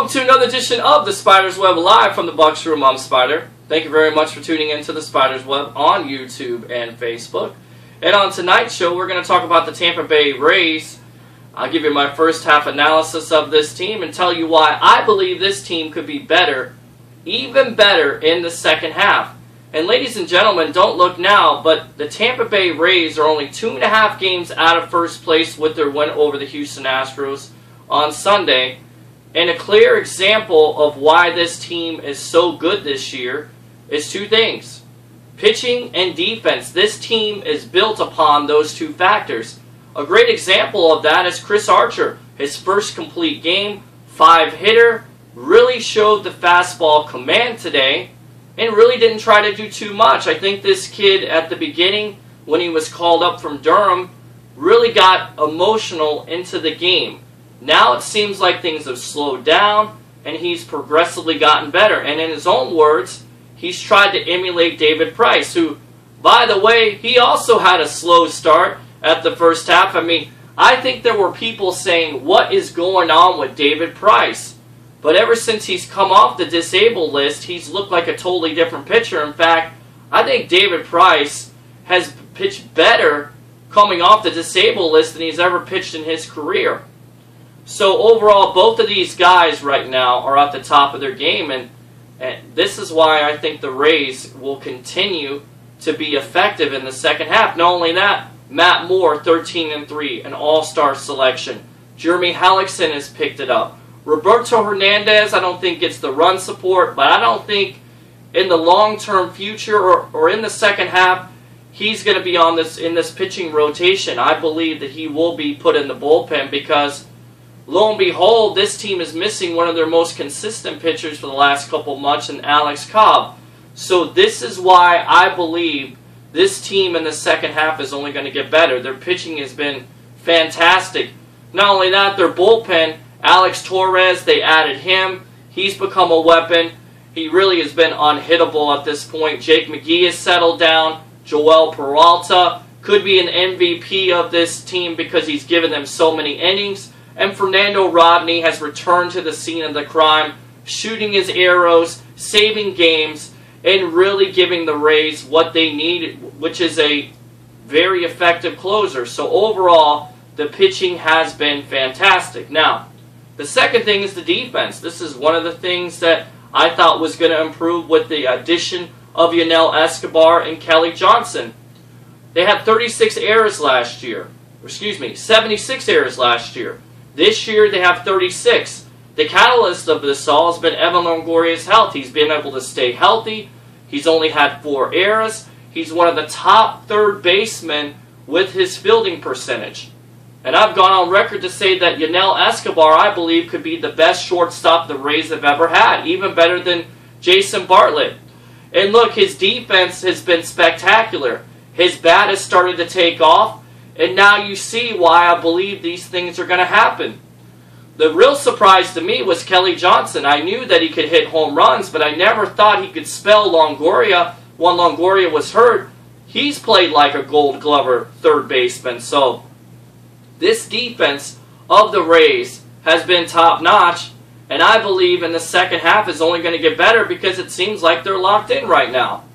Welcome to another edition of the Spyder's Web live from the Bucks Room. I'm Spyder. Thank you very much for tuning in to the Spyder's Web on YouTube and Facebook. And on tonight's show, we're going to talk about the Tampa Bay Rays. I'll give you my first half analysis of this team and tell you why I believe this team could be better, even better, in the second half. And ladies and gentlemen, don't look now, but the Tampa Bay Rays are only 2.5 games out of first place with their win over the Houston Astros on Sunday. And a clear example of why this team is so good this year is two things: pitching and defense. This team is built upon those two factors. A great example of that is Chris Archer. His first complete game, 5-hitter, really showed the fastball command today and really didn't try to do too much. I think this kid at the beginning, when he was called up from Durham, really got emotional into the game. Now it seems like things have slowed down and he's progressively gotten better. And in his own words, he's tried to emulate David Price, who, by the way, he also had a slow start at the first half. I mean, I think there were people saying, what is going on with David Price? But ever since he's come off the disabled list, he's looked like a totally different pitcher. In fact, I think David Price has pitched better coming off the disabled list than he's ever pitched in his career. So overall, both of these guys right now are at the top of their game, and this is why I think the Rays will continue to be effective in the second half. Not only that, Matt Moore, 13-3, an all-star selection. Jeremy Hellickson has picked it up. Roberto Hernandez, I don't think gets the run support, but I don't think in the long-term future or in the second half he's going to be on in this pitching rotation. I believe that he will be put in the bullpen because, lo and behold, this team is missing one of their most consistent pitchers for the last couple months, in Alex Cobb. So this is why I believe this team in the second half is only going to get better. Their pitching has been fantastic. Not only that, their bullpen, Alex Torres, they added him. He's become a weapon. He really has been unhittable at this point. Jake McGee has settled down. Joel Peralta could be an MVP of this team because he's given them so many innings. And Fernando Rodney has returned to the scene of the crime, shooting his arrows, saving games, and really giving the Rays what they needed, which is a very effective closer. So overall, the pitching has been fantastic. Now, the second thing is the defense. This is one of the things that I thought was going to improve with the addition of Yonel Escobar and Kelly Johnson. They had 36 errors last year. Excuse me, 76 errors last year. This year they have 36. The catalyst of this all has been Evan Longoria's health. He's been able to stay healthy. He's only had 4 errors. He's one of the top third basemen with his fielding percentage. And I've gone on record to say that Yonel Escobar, I believe, could be the best shortstop the Rays have ever had, even better than Jason Bartlett. And look, his defense has been spectacular. His bat has started to take off, and now you see why I believe these things are going to happen. The real surprise to me was Kelly Johnson. I knew that he could hit home runs, but I never thought he could spell Longoria when Longoria was hurt. He's played like a Gold Glover third baseman. So this defense of the Rays has been top-notch, and I believe in the second half is only going to get better because it seems like they're locked in right now.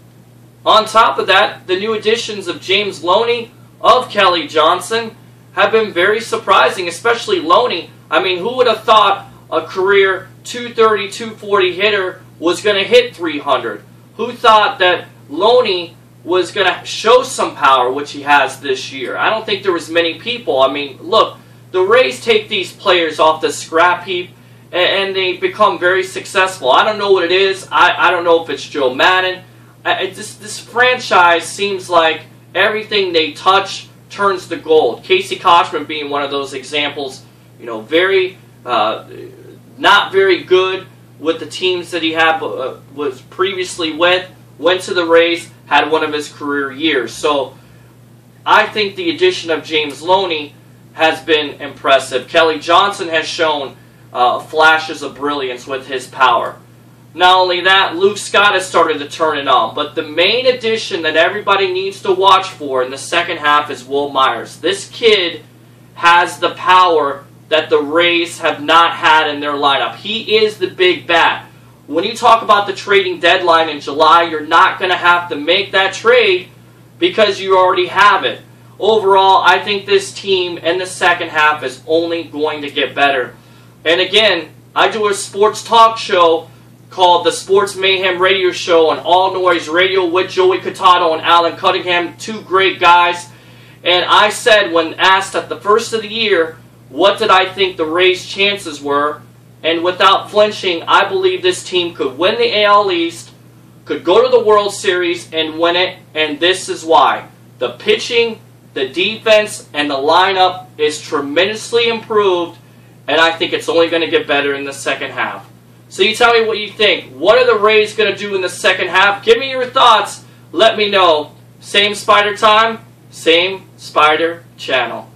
On top of that, the new additions of James Loney, of Kelly Johnson, have been very surprising, especially Loney. I mean, who would have thought a career 230, 240 hitter was going to hit 300? Who thought that Loney was going to show some power, which he has this year? I don't think there was many people. I mean, look, the Rays take these players off the scrap heap and they become very successful. I don't know what it is. I don't know if it's Joe Madden. This franchise seems like everything they touch turns to gold. Casey Kochman being one of those examples. You know, not very good with the teams that he was previously with. Went to the Rays, had one of his career years. So I think the addition of James Loney has been impressive. Kelly Johnson has shown flashes of brilliance with his power. Not only that, Luke Scott has started to turn it on. But the main addition that everybody needs to watch for in the second half is Will Myers. This kid has the power that the Rays have not had in their lineup. He is the big bat. When you talk about the trading deadline in July, you're not going to have to make that trade because you already have it. Overall, I think this team in the second half is only going to get better. And again, I do a sports talk show called the Sports Mayhem Radio Show on All Noise Radio with Joey Cotado and Alan Cunningham, two great guys. And I said, when asked at the first of the year, what did I think the Rays' chances were? And without flinching, I believe this team could win the AL East, could go to the World Series and win it, and this is why. The pitching, the defense, and the lineup is tremendously improved, and I think it's only going to get better in the second half. So you tell me what you think. What are the Rays going to do in the second half? Give me your thoughts. Let me know. Same Spyder time, same Spyder channel.